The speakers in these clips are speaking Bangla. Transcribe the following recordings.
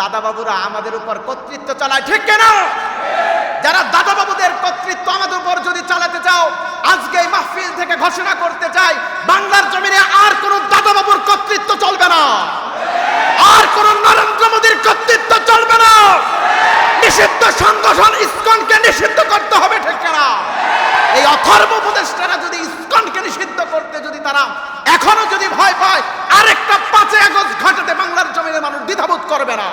দাদা বাবুরা আমাদের উপর কর্তৃত্ব চালায়, ঠিক কেন? যারা দাদা বাবুদের কর্তৃত্ব আমাদের উপর যদি চালাতে চাও, আজকে এই মাহফিল থেকে ঘোষণা করতে চাই, বাংলার জমিনে আর কোন দাদা বাবুর কর্তৃত্ব চলবে না, আর কোন নরেন্দ্র মোদীর কর্তৃত্ব চলবে না। নিষিদ্ধ সংগঠন ইসকনকে নিষিদ্ধ করতে হবে, ঠিক না? এই অথর্ব উপদেষ্টারা যদি ইসকনকে নিষিদ্ধ করতে যদি তারা এখনো যদি ভয় পায়, আরেকটা 5 আগস্ট ঘটাতে বাংলার জমিনের মানুষ দ্বিধাবোধ করবে না।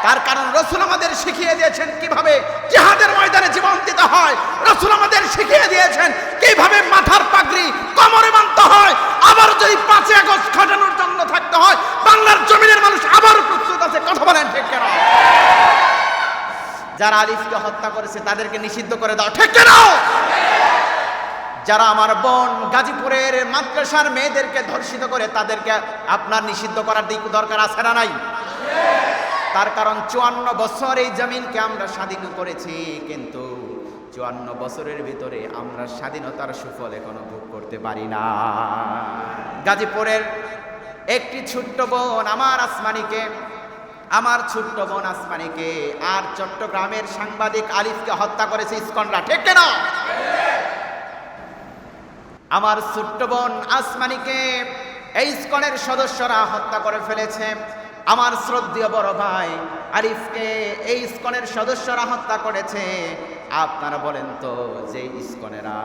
তার কারণ রাসূল আমাদের শিখিয়ে দিয়েছেন কিভাবে জিহাদের ময়দানে জীবন দিতে হয়। রাসূল আমাদের শিখিয়ে দিয়েছেন কিভাবে মাথার পাগড়ি কোমরে বাঁধতে হয়। আবার যদি 5 আগস্ট ঘটানোর জন্য থাকতে হয়, বাংলার জমিনের মানুষ আবার প্রস্তুত আছে। কথা বলেন ঠিক কেন? যারা আলিফকে হত্যা করেছে তাদেরকে নিষিদ্ধ করে দাও, ঠিক কেন? যারা আমার বোন গাজীপুরের মাদ্রাসার মেয়েদেরকে ধর্ষিত করে তাদেরকে আপনার নিষিদ্ধ করার দরকার আছে না নাই? তার কারণ 54 বছর এই জমিনকে আমরা স্বাধীন করেছি, কিন্তু 54 বছরের ভিতরে আমরা স্বাধীনতার সুফল এখনো ভোগ করতে পারি না। গাজীপুরের একটি ছোট্ট বোন আমার ছোট্ট বোন আসমানিকে আর চট্টগ্রামের সাংবাদিক আলিফকে হত্যা করেছে ইসকনরা, ঠিক না? আমার ছোট্ট বোন আসমানিকে এই ইসকনের সদস্যরা হত্যা করে ফেলেছে। আমার শ্রদ্ধেয় বড় ভাই আরিফকে এই ইসকনের সদস্যরা হত্যা করেছে। আপনারা বলেন তো, যে ইসকনেরা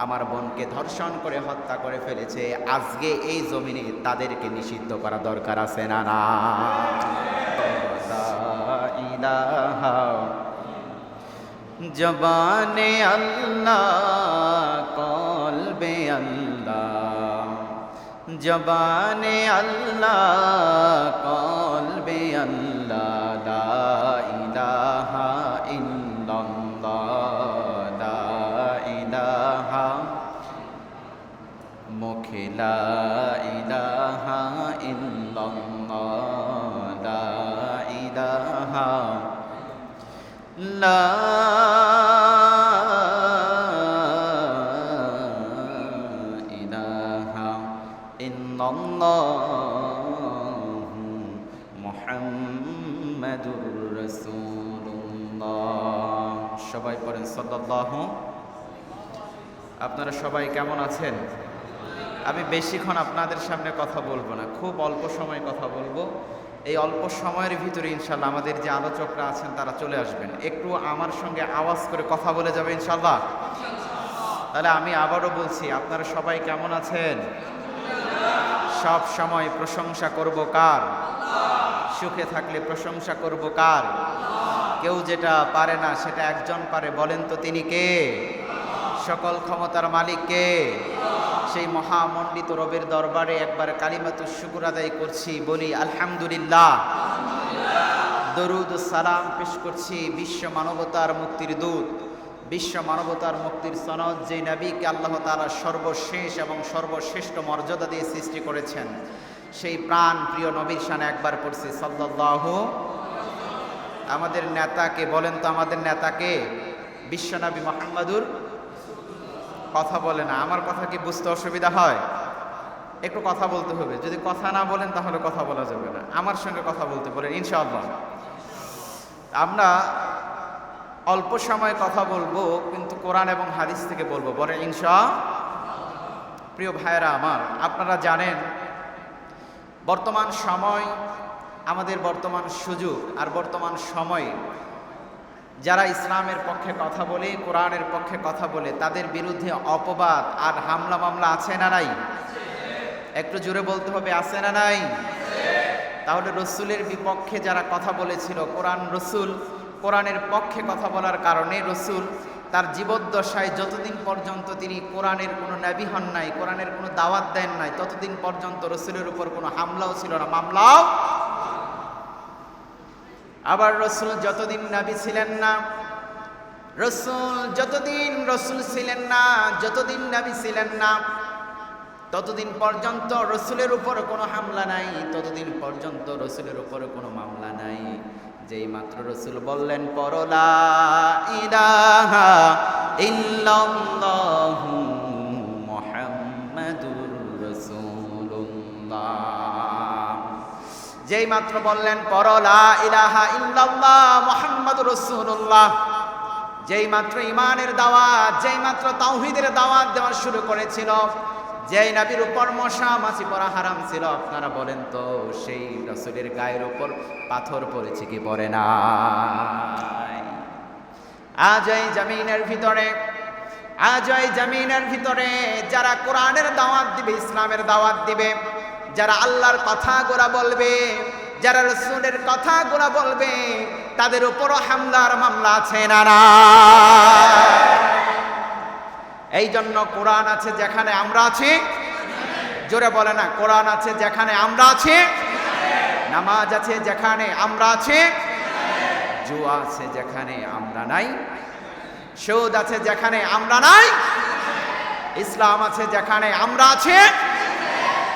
আমার বোনকে ধর্ষণ করে হত্যা করে ফেলেছে, আজকে এই জমিনে তাদেরকে নিষিদ্ধ করা দরকার আছে না? না, জবানে আল্লাহ কলবে আল্লাহ, জবানে আল্লাহ কলবে আল্লাহ, লা ইলাহা ইল্লাল্লাহ, লা ইলাহা, মুখে লা ইলাহা ইল্লাল্লাহ, লা ইলাহা, লা ইলাহা ইল্লাল্লাহু মুহাম্মাদুর রাসূলুল্লাহ। সবাই পড়েন সাল্লাল্লাহু। আপনারা সবাই কেমন আছেন? আমি বেশিক্ষণ আপনাদের সামনে কথা বলবো না, খুব অল্প সময় কথা বলবো। এই অল্প সময়ের ভিতরে ইনশাল্লাহ আমাদের যে আলোচকরা আছেন তারা চলে আসবেন। একটু আমার সঙ্গে আওয়াজ করে কথা বলে যাবে ইনশাল্লাহ। তাহলে আমি আবারও বলছি, আপনারা সবাই কেমন আছেন? সব সময় প্রশংসা করব কার? সুখে থাকলে প্রশংসা করব কার? কেউ যেটা পারে না সেটা একজন পারে, বলেন তো তিনি কে? সকল ক্ষমতার মালিক কে? সেই মহামণ্ডিত রবের দরবারে একবার কালিমাতুশ শুকর আদায় করছি, বলি আলহামদুলিল্লাহ। দরুদ ও সালাম পেশ করছি বিশ্ব মানবতার মুক্তির দূত, বিশ্ব মানবতার মুক্তির সনদ, যে নবীকে আল্লাহ তাআলা সর্বশেষ এবং সর্বশ্রেষ্ঠ মর্যাদা দিয়ে সৃষ্টি করেছেন, সেই প্রাণ প্রিয় নবীর শানে একবার পড়ছি সাল্লাল্লাহু। আমাদের নেতাকে বলেন তো, আমাদের নেতাকে? বিশ্বনবী মুহাম্মাদুর। কথা বলে না, আমার কথা কি বুঝতে অসুবিধা হয়? একটু কথা বলতে হবে, যদি কথা না বলেন তাহলে কথা বলা যাবে না। আমার সঙ্গে কথা বলতে বলেন ইনশাআল্লাহ। আমরা অল্প সময় কথা বলবো, কিন্তু কোরআন এবং হাদিস থেকে বলবো, বলেন ইনশাআল্লাহ। প্রিয় ভাইয়েরা আমার, আপনারা জানেন বর্তমান সময়, আমাদের বর্তমান সুযোগ আর বর্তমান সময়ে যারা ইসলামের পক্ষে কথা বলে, কোরআনের পক্ষে কথা বলে, তাদের বিরুদ্ধে অপবাদ আর হামলা মামলা আছে না নাই? একটু জোরে বলতে হবে, আছে না নাই? তাহলে রসুলের বিপক্ষে যারা কথা বলেছিল, কোরআনের পক্ষে কথা বলার কারণে রসুল তার জীবদ্দশায় যতদিন পর্যন্ত তিনি কোরআনের কোনো নবী হন নাই, কোরআনের কোনো দাওয়াত দেন নাই, ততদিন পর্যন্ত রসুলের উপর কোনো হামলাও ছিল না, মামলাও। আবার রসুল যতদিন নবী ছিলেন না, যতদিন রসুল ছিলেন না, যতদিন নবী ছিলেন না, ততদিন পর্যন্ত রসুলের উপর কোনো হামলা নাই, ততদিন পর্যন্ত রসুলের উপর কোনো মামলা নাই। যেই মাত্র রসুল বললেন পড়ো লা ইলাহা ইল্লাল্লাহু মুহাম্মাদুর রাসূলুল্লাহ, যেই মাত্র বললেন পড়ো লা ইলাহা ইল্লাল্লাহ মুহাম্মাদুর রাসূলুল্লাহ, যেই মাত্র ঈমানের দাওয়াত, যেই মাত্র তাওহীদের দাওয়াত দেওয়া শুরু করেছিল, যেই নবীর উপর মশা মাছি পড়া হারাম ছিল, আপনারা বলেন তো সেই রাসূলের গায়ের উপর পাথর পড়েছে কি পড়ে না? আজ এই জমিনের ভিতরে যারা কোরআনের দাওয়াত দিবে, ইসলামের দাওয়াত দিবে, যারা আল্লাহর কথাগুলো বলবে, যারা রাসূলের কথাগুলো বলবে, তাদের উপরও হামলার মামলা আছে না না? এই জন্য কোরআন আছে যেখানে আমরা আছি, জোরে বলে না, কোরআন আছে যেখানে আমরা আছি, নামাজ আছে যেখানে আমরা আছি, জুয়া আছে যেখানে আমরা নাই, সুদ আছে যেখানে আমরা নাই, ইসলাম আছে যেখানে আমরা আছি।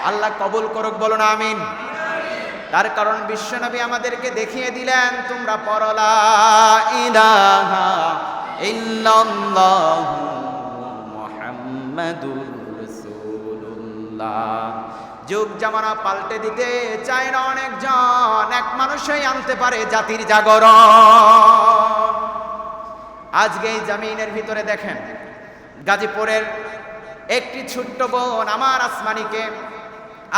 আল্লাহ কবুল করুক, বলুন আমিন। তার কারণ বিশ্বনবী আমাদেরকে দেখিয়ে দিলেন, তোমরা পড়ো লা ইলাহা ইল্লাল্লাহু মুহাম্মাদুর রাসূলুল্লাহ। যুগ জামানা পাল্টে দিতে চায় না অনেকজন, এক মানুষই আনতে পারে জাতির জাগরণ। আজকে এই জমিনের ভিতরে দেখেন, গাজীপুরের একটি ছোট্ট বোন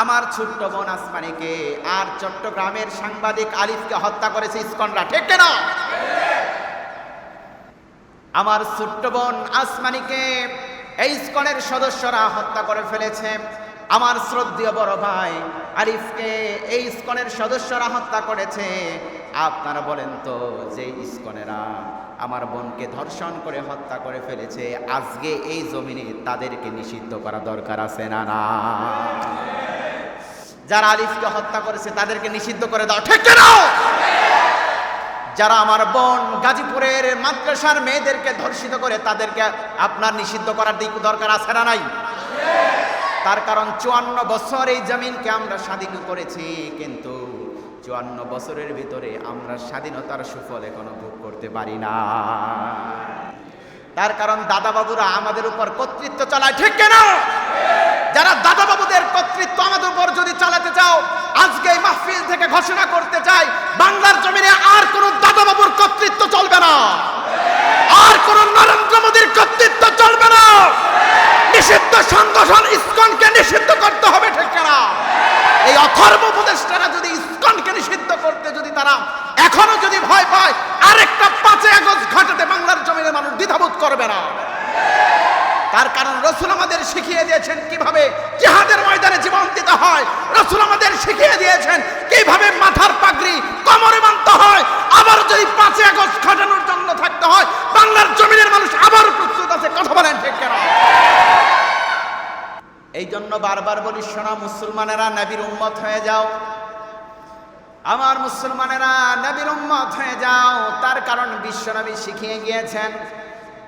আমার ছোট্ট বোন আসমানিকে আর চট্টগ্রামের সাংবাদিক আলিফকে হত্যা করেছে ইসকনরা, ঠিক না? আমার ছোট্ট বোন আসমানিকে এই ইসকনের সদস্যরা হত্যা করে ফেলেছে। আমার শ্রদ্ধেয় বড় ভাই আরিফকে এই ইসকনের সদস্যরা হত্যা করেছে। আপনারা বলেন তো, যে ইসকনেরা আমার বোনকে ধর্ষণ করে হত্যা করে ফেলেছে, আজকে এই জমিনে তাদেরকে নিষিদ্ধ করা দরকার আছে না না? যারা আলিফকে হত্যা করেছে তাদেরকে নিষিদ্ধ করে দাও, ঠিক না? যারা আমার বোন গাজীপুরের মাদ্রাসার মেয়েদেরকে ধর্ষিত করে তাদেরকে আপনার নিষিদ্ধ করার দিক দরকার আছে না নাই? তার কারণ 54 বছর এই জমিনকে আমরা স্বাধীন করেছি, কিন্তু 54 বছরের ভিতরে আমরা স্বাধীনতার সুফল এখনো ভোগ করতে পারি না। তার কারণ দাদা বাবুরা আমাদের উপর কর্তৃত্ব চালায়, ঠিক না? যারা দাদা বাবুদের কর্তৃত্ব আমাদের উপর যদি চালাতে চাও, আজকে এই মাহফিল থেকে ঘোষণা করতে চাই, বাংলার জমিনে আর কোন দাদা বাবুর কর্তৃত্ব চলবে না, আর কোন নরেন্দ্র মোদীর কর্তৃত্ব চলবে না। নিষিদ্ধ সংগঠন ইসকনকে নিষিদ্ধ করতে হবে, ঠিক না? এই অথর্ব উপদেষ্টারা যদি ইসকনকে নিষিদ্ধ করতে যদি তারা এখনো যদি ভয় পায়, আরেকটা 5 আগস্ট ঘটাতে বাংলার জমিনের মানুষ দ্বিধাবোধ করবে না। তার কারণ রাসূল আমাদের শিখিয়ে দিয়েছেন কিভাবে জিহাদের ময়দানে জীবন দিতে হয়। রাসূল আমাদের শিখিয়ে দিয়েছেন কিভাবে মাথার পাগড়ি কোমরে বাঁধতে হয়। আবার যদি 5 আগস্ট ঘটানোর জন্য থাকতে হয়, বাংলার জমিনের মানুষ আবার প্রস্তুত আছে, কথা বলেন ঠিক কিনা? এই জন্য বারবার বলি, শোনা মুসলমানেরা, নবীর উম্মত হয়ে যাও। আমার মুসলমানেরা, নবীর উম্মত হয়ে যাও। তার কারণ বিশ্বনবী শিখিয়ে গিয়েছেন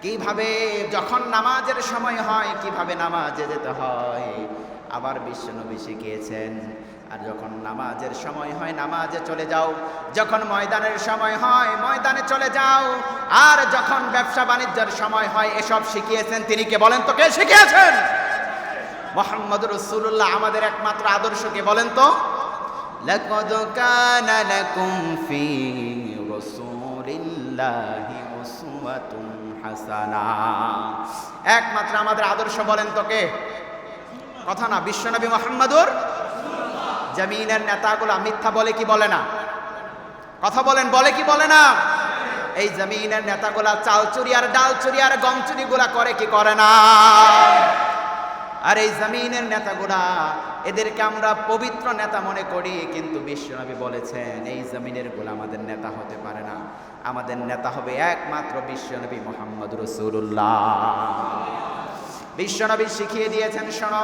কিভাবে যখন নামাজের সময় হয় কিভাবে নামাজে যেতে হয়। আবার বিশ্বনবী শিখিয়েছেন, আর যখন নামাজের সময় হয় নামাজে চলে যাও, যখন ময়দানের সময় হয় ময়দানে চলে যাও, আর যখন ব্যবসা বাণিজ্যের সময় হয়। এসব শিখিয়েছেন তিনি, কে বলেন তো? কে শিখিয়েছেন? মুহাম্মদুর রাসূলুল্লাহ আমাদের একমাত্র আদর্শ, কে বলেন তো? লাকাদ কানা লাকুম ফি রাসূলিল্লাহি উসওয়াতুন হাসানা। একমাত্র আমাদের আদর্শ বলেন তো কে? কথা না, বিশ্বনবী মুহাম্মদুর। জমিনের নেতাগুলো মিথ্যা বলে কি বলে না? কথা বলেন, বলে কি বলে না? এই জমিনের নেতাগুলা চাল চুরি আর ডাল চুরি আর গম চুরি গুলা করে কি করে না? আর এই জমিনের নেতাগুলা, এদেরকে আমরা পবিত্র নেতা মনে করি, কিন্তু বিশ্বনবী বলেছেন এই জমিনের গুলা আমাদের নেতা হতে পারে না। আমাদের নেতা হবে একমাত্র বিশ্বনবী মুহাম্মদুর রাসূলুল্লাহ। বিশ্বনবী শিখিয়ে দিয়েছেন, শোনো,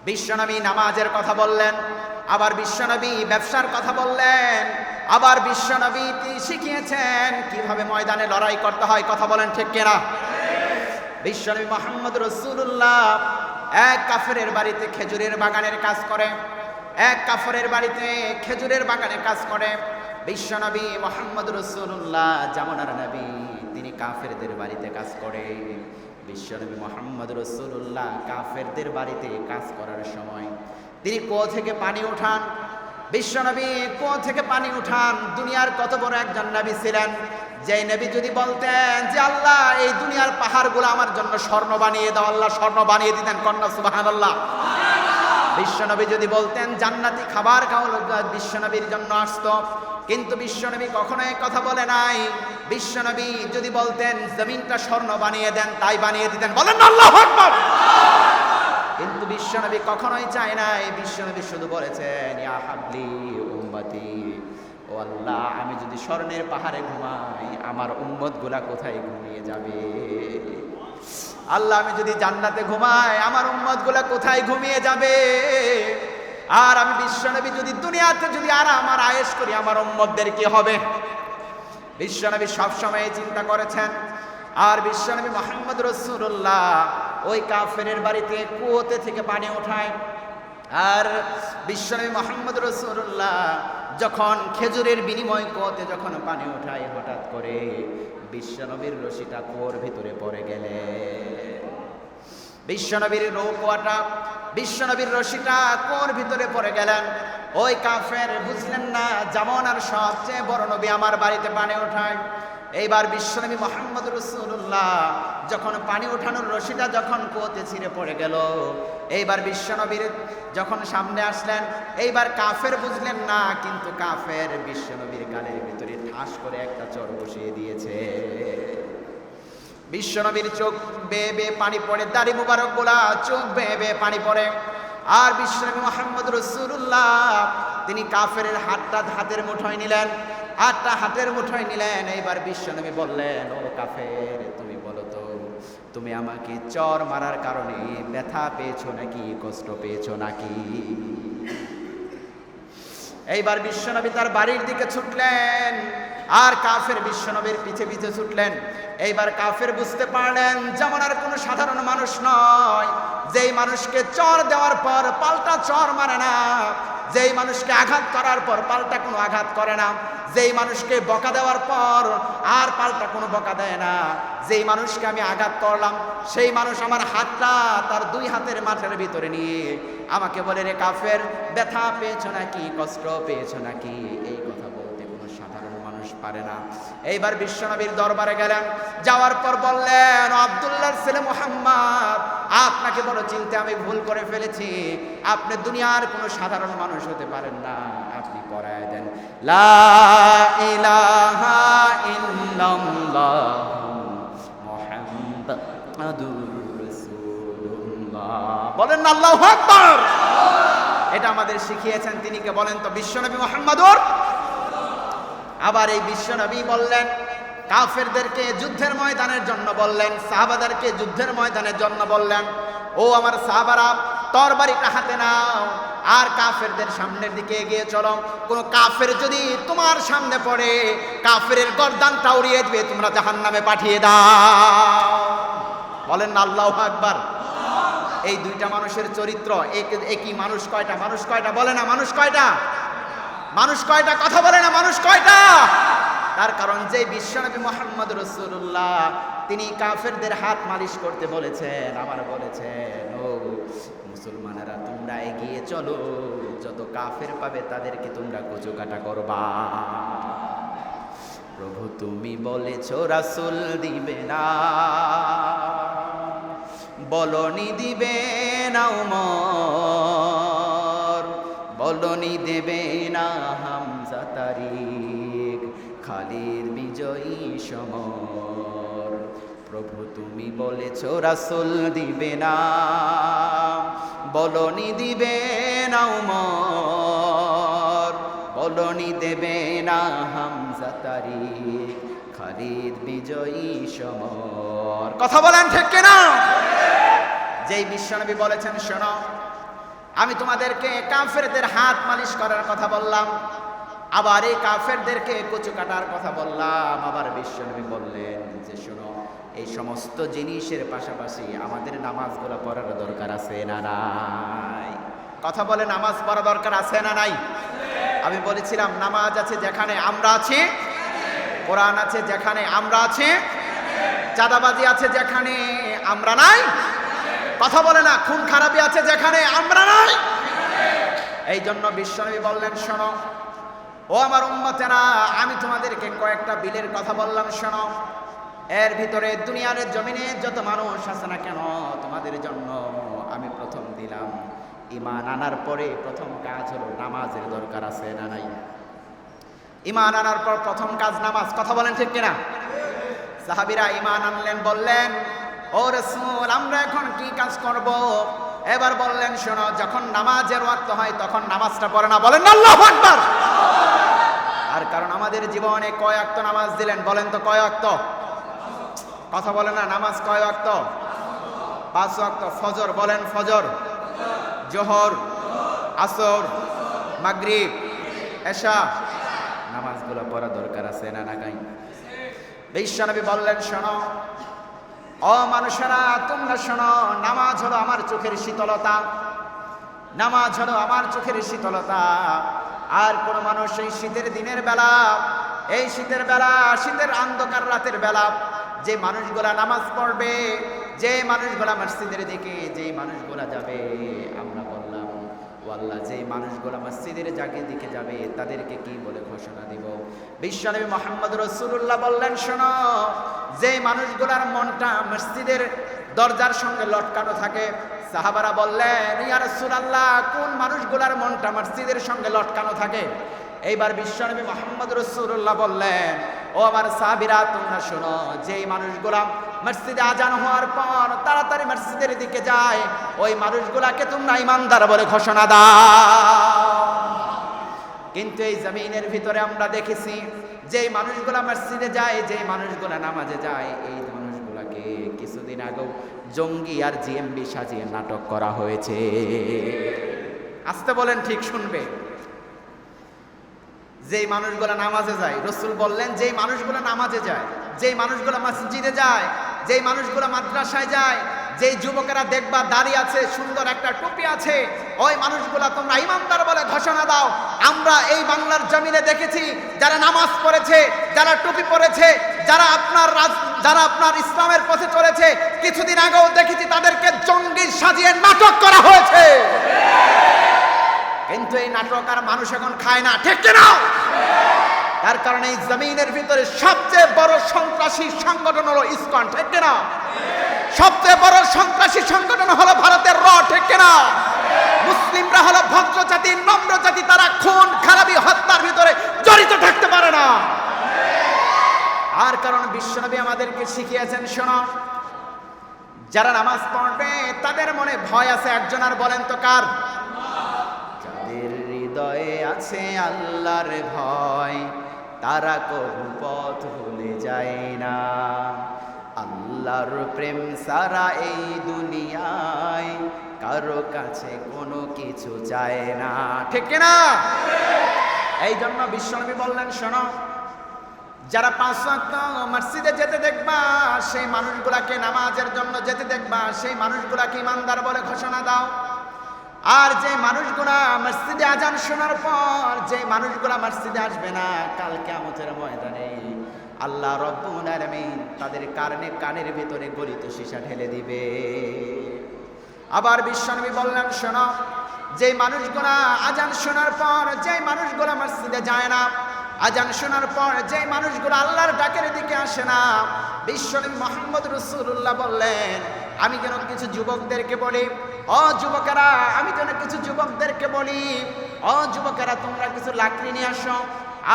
বিশ্বনবী নামাজের কথা বললেন, আবার বিশ্বনবী ব্যবসার কথা বললেন, আবার বিশ্বনবী শিখিয়েছেন কিভাবে ময়দানে লড়াই করতে হয়। কথা বলেন ঠিক কিনা? বিশ্বনবী মুহাম্মদ রাসূলুল্লাহ এক কাফেরের বাড়িতে খেজুরের বাগানের কাজ করে, এক কাফেরের বাড়িতে খেজুরের বাগানে কাজ করে। বিশ্বনবী মুহাম্মদ রাসূলুল্লাহ জামানার নবী, তিনি কাফেরদের বাড়িতে কাজ করে। বিশ্বনবী মুহাম্মদ রাসূলুল্লাহ কাফেরদের বাড়িতে কাজ করার সময় তিনি কুয়ো থেকে পানি উঠান, বিশ্বনবী কুয়ো থেকে পানি উঠান। দুনিয়ার কত বড় একজন নবী ছিলেন, যে নবী যদি বলতেন যে আল্লাহ এই দুনিয়ার পাহাড়গুলো আমার জন্য স্বর্ণ বানিয়ে দাও, আল্লাহ স্বর্ণ বানিয়ে দিতেন। কন্যা সুবহানাল্লাহ। বিশ্বনবী যদি বলতেন জান্নাতি খাবার খাওয়ালো, বিশ্বনবীর জন্য আসতো। কিন্তু বিশ্বনবী কখনোই কথা বলে নাই। বিশ্বনবী যদি বলতেন জমিনটা স্বর্ণ বানিয়ে দেন, তাই বানিয়ে দিতেন। বলেন না আল্লাহু আকবার। কিন্তু বিশ্বনবী কখনোই চায় নাই। বিশ্বনবী শুধু বলেছেন ইয়া হাবলি উম্মতি, ও আল্লাহ আমি যদি স্বর্ণের পাহাড়ে ঘুমাই আমার উম্মতগুলা কোথায় ঘুমিয়ে যাবে? আল্লাহ আমি যদি জান্নাতে ঘুমাই আমার উম্মতগুলা কোথায় ঘুমিয়ে যাবে? আর আমি বিশ্বনবী যদি দুনিয়াতে যদি আরাম আর আয়েশ করি আমার উম্মতদের কি হবে? বিশ্বনবী সবসময় চিন্তা করেছেন। আর বিশ্বনবী মুহাম্মদ রাসূলুল্লাহ ওই কাফেরের বাড়িতে কুয়োতে থেকে পানি ওঠায়। আর বিশ্বনবী মুহাম্মদ রাসূলুল্লাহ যখন খেজুরের বিনিময় কুয়োতে যখন পানি ওঠায়, হঠাৎ করে বিশ্বনবীর রশিটা কুয়োর ভিতরে পড়ে গেলে বিশ্বনবীর নৌকাটা বিশ্বনবীর রশিটা কুয়োর ভিতরে পড়ে গেলেন। ওই কাফের বুঝলেন না জামানার সবচেয়ে বড় নবী আমার বাড়িতে পানি ওঠায়। এইবার বিশ্বনবী মুহাম্মদ রাসূলুল্লাহ যখন পানি ওঠানোর রশিটা যখন কুয়োতে ছিঁড়ে পড়ে গেল, এইবার বিশ্বনবীর যখন সামনে আসলেন, এইবার কাফের বুঝলেন না, কিন্তু কাফের বিশ্বনবীর গালের ভিতরে ঠাস করে একটা চড় বসিয়ে দিয়েছে। বিশ্বনবীর চোখ বেয়ে বেয়ে পানি পড়ে, দাড়ি মুবারক গুলা চোখ বেয়ে বেয়ে পানি পড়ে। আর বিশ্বনবী মুহাম্মদ রাসূলুল্লাহ তিনি কাফের হাতের মুঠোয় নিলেন, হাতের মুঠোয় নিলেন। এইবার বিশ্বনবী বললেন, ও কাফের তুমি বলো তো, তুমি আমাকে চর মারার কারণে ব্যথা পেয়েছো নাকি কষ্ট পেয়েছো নাকি? এইবার বিশ্বনবী তার বাড়ির দিকে ছুটলেন, আর কাফের বিশ্বনবীর পিছে পিছে ছুটলেন। এইবার কাফের বুঝতে পারলেন যেমন আর কোনো সাধারণ মানুষ নয়, যেই মানুষকে চর দেওয়ার পর পাল্টা চর মারে না, যেই মানুষকে আঘাত করার পর পাল্টা কোনো আঘাত করে না, যেই মানুষকে বকা দেওয়ার পর আর পাল্টা কোনো বকা দেয় না, যেই মানুষকে আমি আঘাত করলাম সেই মানুষ আমার হাতটা তার দুই হাতের মাথার ভিতরে নিয়ে আমাকে বলে, রে কাফের ব্যথা পেয়েছো নাকি কষ্ট পেয়েছো নাকি? এই কথা বলতে কোনো সাধারণ মানুষ পারে না। এইবার বিশ্বনবীর দরবারে গেলেন, যাওয়ার পর বললেন, আব্দুল্লাহর ছেলে মুহাম্মদ, আপনাকে বড় চিনতে আমি ভুল করে ফেলেছি। আপনি দুনিয়ার কোনো সাধারণ মানুষ হতে পারেন না, আপনি পড়ায় দেন লা ইলাহা ইল্লাল্লাহ মুহাম্মাদুর রাসূলুল্লাহ। বলেন না আল্লাহু আকবার। এটা আমাদের শিখিয়েছেন তিনি, কে বলেন তো? বিশ্বনবী মুহাম্মদুর। আবার এই বিশ্বনবী বললেন কাফেরদেরকে যুদ্ধের ময়দানের জন্য বললেন, সাহাবাদেরকে যুদ্ধের ময়দানের জন্য বললেন, ও আমার সাহাবারা তরবারিটা হাতে নাও আর কাফেরদের সামনের দিকে এগিয়ে চলো। কোন কাফের যদি তোমার সামনে পড়ে কাফেরের গর্দানটা উড়িয়ে দিবে, তোমরা জাহান্নামে পাঠিয়ে দাও। বলেন না আল্লাহু আকবার। এই দুইটা মানুষের চরিত্র, একই মানুষ কয়টা? মানুষ কয়টা? বলে না মানুষ কয়টা? মানুষ কয়টা? কথা বলে না মানুষ কয়টা? তার কারণ যে বিশ্বনবী মুহাম্মদ রাসূলুল্লাহ তিনি কাফেরদের হাত মালিশ করতে বলেছেন, আবার বলেছেন, ও মুসলমানেরা তোমরা এগিয়ে চলো, যত কাফের পাবে তাদেরকে তোমরা কচুকাটা করবা। প্রভু তুমি বলেছো রাসূল দিবে না, বলনি দিবে না উমর, বলনি দেবে না হামজা তারিক, খালিদ বিজয়ী সমর। প্রভু তুমি বলেছো রাসূল দিবে না, বলনি দিবে না উমর, বলনি দেবে না হামজা তারিক, খালিদ বিজয়ী সমর। কথা বলেন ঠিক কিনা? যেই বিশ্বনবী বলেছেন, শোনো আমি তোমাদেরকে কাফেরদের হাত মালিশ করার কথা বললাম, আবার এই কাফেরদেরকে কচু কাটার কথা বললাম। আবার বিশ্বনবী বললেন যে শোনো, এই সমস্ত জিনিসের পাশাপাশি আমাদের নামাজগুলো পড়ার দরকার আছে না নাই? কথা বলে নামাজ পড়া দরকার আছে না নাই? আমি বলেছিলাম নামাজ আছে যেখানে আমরা আছি, কোরআন আছে যেখানে আমরা আছি, চাঁদাবাজি আছে যেখানে আমরা নাই। কথা বলে না খুন খারাপি আছে যেখানে আমরা নাই। এই জন্য বিশ্বনবী বললেন, শোনো ও আমার উম্মতেরা, আমি তোমাদেরকে কয়েকটা বিলের কথা বললাম, শোনো। এর ভিতরে দুনিয়ার জমিনে যত মানুষ আছে না কেন, তোমাদের জন্য আমি প্রথম দিলাম ঈমান আনার পরে প্রথম কাজ হলো নামাজের দরকার আছে না নাই? ঈমান আনার পর প্রথম কাজ নামাজ। কথা বলেন ঠিক কিনা? সাহাবীরা ঈমান আনলেন, বললেন, ও রাসূল, আমরা এখন কি কাজ করব? এবার বললেন, শোনো, যখন নামাজের ওয়াক্ত হয় তখন নামাজটা পড়ে না। বলেন আল্লাহু আকবার। আর কারণ আমাদের জীবনে কয় ওয়াক্ত নামাজ দিলেন? বলেন তো কয় ওয়াক্ত? কথা বলে না, নামাজ কয় ওয়াক্ত? 5 ওয়াক্ত। ফজর, বলেন ফজর, জোহর, আসর, মাগরিব, এশা, নামাজগুলো পড়া দরকার আছে না নাই? বিশ্বনবী বললেন, শোনো ও মানুষেরা, তোমরা শোনো, নামাজ হলো আমার চোখের শীতলতা, নামাজ হলো আমার চোখের শীতলতা। আর কোন মানুষ এই শীতের দিনের বেলা, এই শীতের বেলা, শীতের অন্ধকার রাতের বেলা যে মানুষগুলা নামাজ পড়বে, যে মানুষগুলা মসজিদের দিকে, যে মানুষগুলা যাবে, আমরা বললাম ও আল্লাহ, যে মানুষগুলা মসজিদের দিকে যাবে তাদেরকে কি বলে ঘোষণা দিব? বিশ্বনবী মুহাম্মদ রাসূলুল্লাহ বললেন, শোনো, যে মানুষগুলার মনটা মসজিদের দরজার সঙ্গে লটকানো থাকে। সাহাবারা বললেন, ইয়া রাসূলুল্লাহ, কোন মানুষগুলার মনটা মসজিদের সঙ্গে লটকানো থাকে? এইবার বিশ্বনবী মুহাম্মদ রাসূলুল্লাহ বললেন, ও আমার সাহাবীরা, তোমরা শোনো, যেই মানুষগুলা মসজিদে আজান হওয়ার পর তাড়াতাড়ি মসজিদের দিকে যায়, ওই মানুষগুলাকে তোমরা ঈমানদার বলে ঘোষণা দাও। কিন্তু এই জমিনের ভিতরে আমরা দেখেছি, যেই মানুষগুলা মসজিদে যায়, যেই মানুষগুলা নামাজে যায়, এই মানুষগুলাকে কিছুদিন আগেও জঙ্গি আর জিএমবি সাজিয়ে নাটক করা হয়েছে। আসতে বলেন, ঠিক শুনবে। যেই মানুষগুলা নামাজে যায়, রাসূল বললেন, যেই মানুষগুলা নামাজে যায়, যেই মানুষগুলা মসজিদে যায়, যেই মানুষগুলা মাদ্রাসায় যায়, যেই যুবকেরা দেখবা দাড়ি আছে, সুন্দর একটা টুপি আছে, ওই মানুষগুলা তোমরা ঈমানদার বলে ঘোষণা দাও। আমরা এই বাংলার জমিনে দেখেছি, যারা নামাজ পড়েছে, যারা টুপি পরেছে, যারা আপনার ইসলামের পথে চলেছে, কিছুদিন আগেও দেখেছি তাদেরকে জঙ্গি সাজিয়ে নাটক করা হয়েছে। কিন্তু এই নাটক আর মানুষ এখন খায় না, ঠিক কিনা? তার কারণে এই জমিনের ভিতরে সবচেয়ে বড় সন্ত্রাসী সংগঠন হলো ইসকন, ঠিক কিনা? সবচেয়ে বড় সন্ত্রাসী সংগঠন হলো ভারতের র, ঠিক কিনা? মুসলিমরা হলো ভদ্র জাতি, নম্র জাতি, তারা খুন খারাপি হত্যার ভিতরে জড়িত থাকতে পারে না। আর কারণ বিশ্বনবী আমাদেরকে শিখিয়েছেন, শোনো, যারা নামাজ পড়বে তাদের মনে ভয় আছে একজন, আর বলেন তো কার? যাদের হৃদয়ে আছে আল্লাহর ভয়, তারা কবু পথ ভুলে যায় না। আল্লাহর প্রেম সারা এই দুনিয়ায় কারো কাছে কোনো কিছু চায় না, ঠিক কিনা? এই জন্য বিশ্বনবী বললেন, শোনো, যারা 5 ওয়াক্ত মসজিদে যেতে দেখবা, সেই মানুষগুলাকে নামাজের জন্য যেতে দেখবা, সেই মানুষগুলাকে ঈমানদার বলে ঘোষণা দাও। আর যে মানুষগুলা মসজিদে আজান শোনার পর, যে মানুষগুলা মসজিদে আসবে না, কাল কিয়ামতের ময়দানে আল্লাহ রব্বুল আলামিন তাদের কানের ভিতরে গলিত সীসা ঢেলে দিবে। আবার বিশ্বনবী বললেন, শোনো, যে মানুষগুলা আজান শোনার পর, যে মানুষগুলা মসজিদে যায় না, আজান শোনার পর যে মানুষগুলো আল্লাহর ডাকের দিকে আসে না, বিশ্বনবী মুহাম্মদ রাসূলুল্লাহ বললেন, আমি যেন কিছু যুবকদেরকে বলি, ও যুবকেরা, আমি যেন কিছু যুবকদেরকে বলি, ও যুবকেরা, তোমরা কিছু লাকড়ি নিয়ে আসো,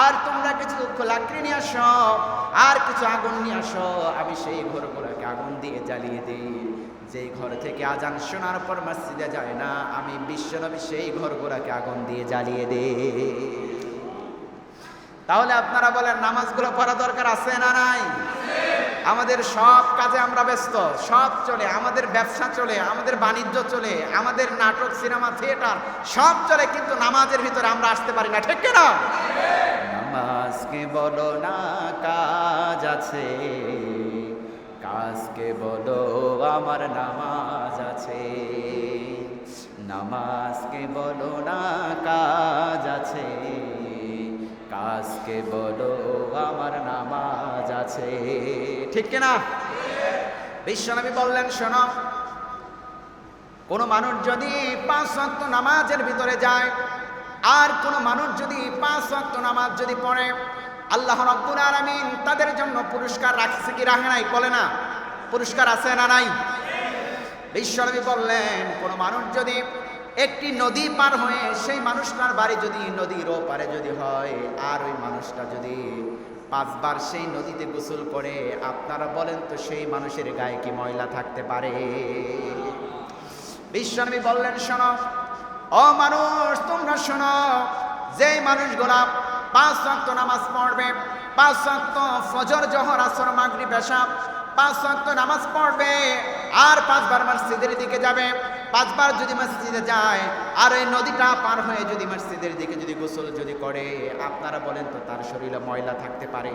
আর তোমরা কিছু লাকড়ি নিয়ে আসো, আর কিছু আগুন নিয়ে আসো, আমি সেই ঘরগুলোকে আগুন দিয়ে জ্বালিয়ে দিই। যেই ঘর থেকে আজান শোনার পর মসজিদে যায় না, আমি বিশ্বনবী সেই ঘরগুলোকে আগুন দিয়ে জ্বালিয়ে দিই। তাহলে আপনারা বলেন, নামাজগুলো পড়া দরকার আছে না নাই? আমাদের সব কাজে আমরা ব্যস্ত, সব চলে, আমাদের ব্যবসা চলে, আমাদের বাণিজ্য চলে, আমাদের নাটক, সিনেমা, থিয়েটার সব চলে, কিন্তু নামাজের ভিতরে আমরা আসতে পারি না, ঠিক কিনা? নামাজকে বলো না কাজ আছে, কাজকে বলো আমার নামাজ আছে। নামাজকে বলো না কাজ আছে, কাজকে বলো আমার নামাজ আছে, ঠিক কিনা? বিশ্বনবী বললেন, শোনো, কোন মানুষ যদি 5 ওয়াক্ত নামাজের ভিতরে যায়, আর কোন মানুষ যদি 5 ওয়াক্ত নামাজ যদি পড়ে, আল্লাহ রাব্বুল আলামিন তাদের জন্য পুরস্কার রাখছে কি রাখে নাই? বলে না, পুরস্কার আছে না নাই? বিশ্বনবী বললেন, কোন মানুষ যদি একটি নদী পার হয়ে সেই মানুষটার বাড়ি যদি নদীর ওপারে যদি হয়, আর ওই মানুষটা যদি 5 বার সেই নদীতে গোসল করে, আপনারা বলেন তো সেই মানুষের গায়ে কি ময়লা থাকতে পারে? বিশ্বনবী বললেন, শোনো ও মানুষ, তোমরা শোনো, যেই মানুষগুলা 5 ওয়াক্ত নামাজ পড়বে, 5 ওয়াক্ত ফজর, জোহর, আসর, মাগরিব, এশা 5 ওয়াক্ত নামাজ পড়বে, আর 5 বার মসজিদের দিকে যাবে, 5 বার যদি মসজিদে যায়, আর এই নদীটা পার হয়ে যদি মসজিদের দিকে যদি গোসল যদি করে, আপনারা বলেন তো তার শরীরে ময়লা থাকতে পারে?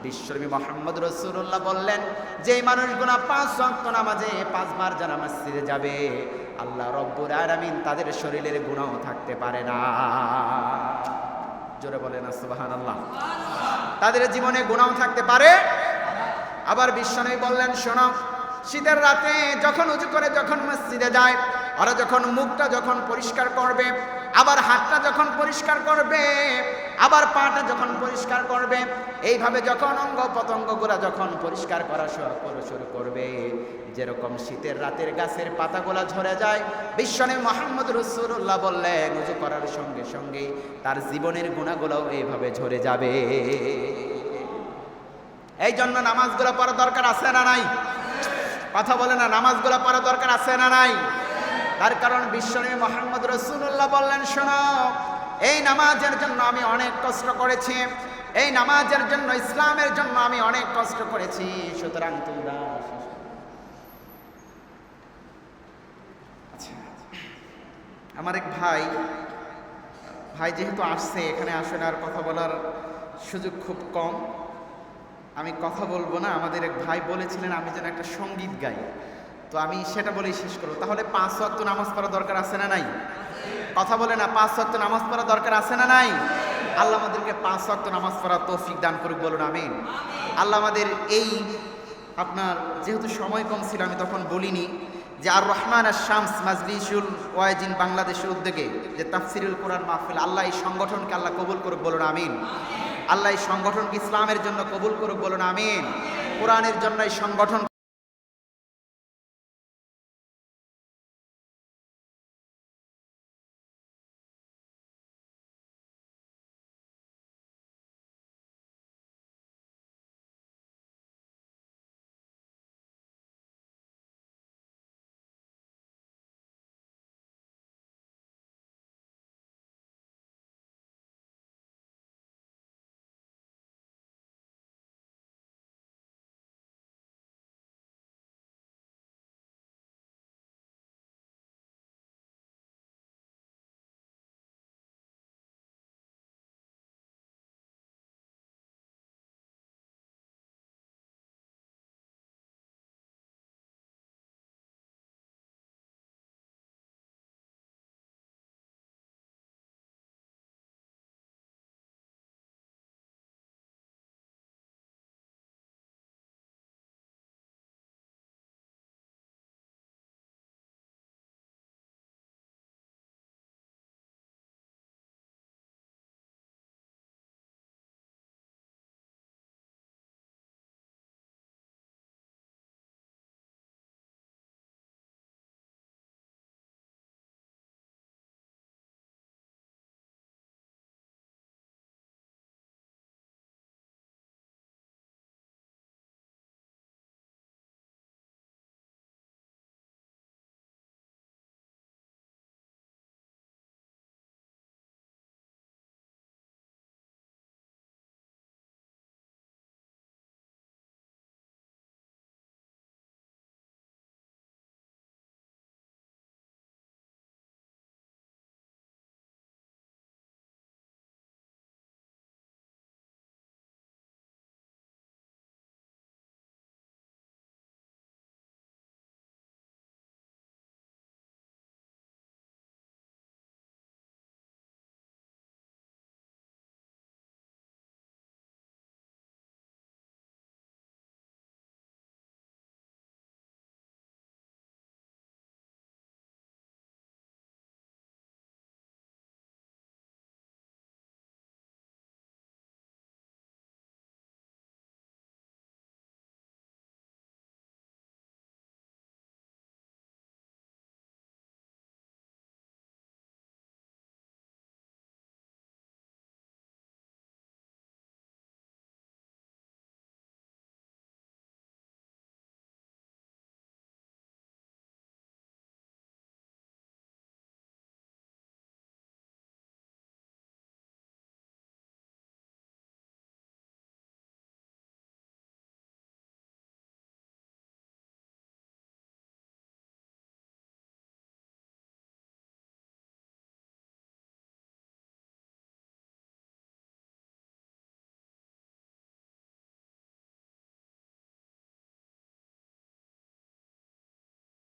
বিশ্বনবী মুহাম্মদ রাসূলুল্লাহ বললেন, যেই মানুষগুলো 5 ওয়াক্ত নামাজে 5 বার যারা মসজিদে যাবে, আল্লাহ রব্বুল আলামিন তাদের শরীরের গুনাহ থাকতে পারে না। জোরে বলেন না সুবহানাল্লাহ। তাদের জীবনে গুনাহ থাকতে পারে। আবার বিশ্বনবী বললেন, শোনো, শীতের রাতে যখন উজু করে যখন মসজিদে যায়, ওরা যখন মুখটা যখন পরিষ্কার করবে, আবার হাতটা যখন পরিষ্কার করবে, আবার পাটা যখন পরিষ্কার করবে, এইভাবে যখন অঙ্গ প্রত্যঙ্গগুলা যখন পরিষ্কার করা শুরু করবে, যেরকম শীতের রাতের গাছের পাতাগুলা ঝরে যায়, বিশ্বনবী মুহাম্মদ রাসূলুল্লাহ বললেন, উজু করার সঙ্গে সঙ্গে তার জীবনের গুনাহগুলোও এইভাবে ঝরে যাবে। এই জন্য নামাজগুলো পড়া দরকার আছে না নাই? কথা বলে না, নামাজগুলো পড়া দরকার আছে না নাই? তার কারণ বিশ্বনবী মুহাম্মদ রাসূলুল্লাহ বললেন, শোনো, এই নামাজের জন্য আমি অনেক কষ্ট করেছি, এই নামাজের জন্য, ইসলামের জন্য আমি অনেক কষ্ট করেছি, সুতরাং তোমরা। আচ্ছা, আমার এক ভাই যেহেতু আসছে এখানে, আসলে আর কথা বলার সুযোগ খুব কম, আমি কথা বলবো না। আমাদের এক ভাই বলেছিলেন আমি যেন একটা সঙ্গীত গাই, তো আমি সেটা বলেই শেষ করবো। তাহলে 5 ওয়াক্ত নামাজ পড়া দরকার আছে না নাই? কথা বলে না, 5 ওয়াক্ত নামাজ পড়া দরকার আছে না নাই? আল্লাহ আমাদেরকে 5 ওয়াক্ত নামাজ পড়ার তৌফিক দান করুক, বলুন আমিন। আল্লাহ আমাদের এই, আপনার যেহেতু সময় কম ছিল আমি তখন বলিনি, যে আর রহমান আর শামস মাজলিসুল ওয়াইজিন বাংলাদেশের উদ্যোগে যে তাফসিরুল কোরআন মাহফিল, আল্লাহ এই সংগঠনকে আল্লাহ কবুল করুক, বলুন আমিন। আল্লাহ এই সংগঠনকে ইসলামের জন্য কবুল করুক, বলুন আমিন। কোরআনের জন্য এই সংগঠন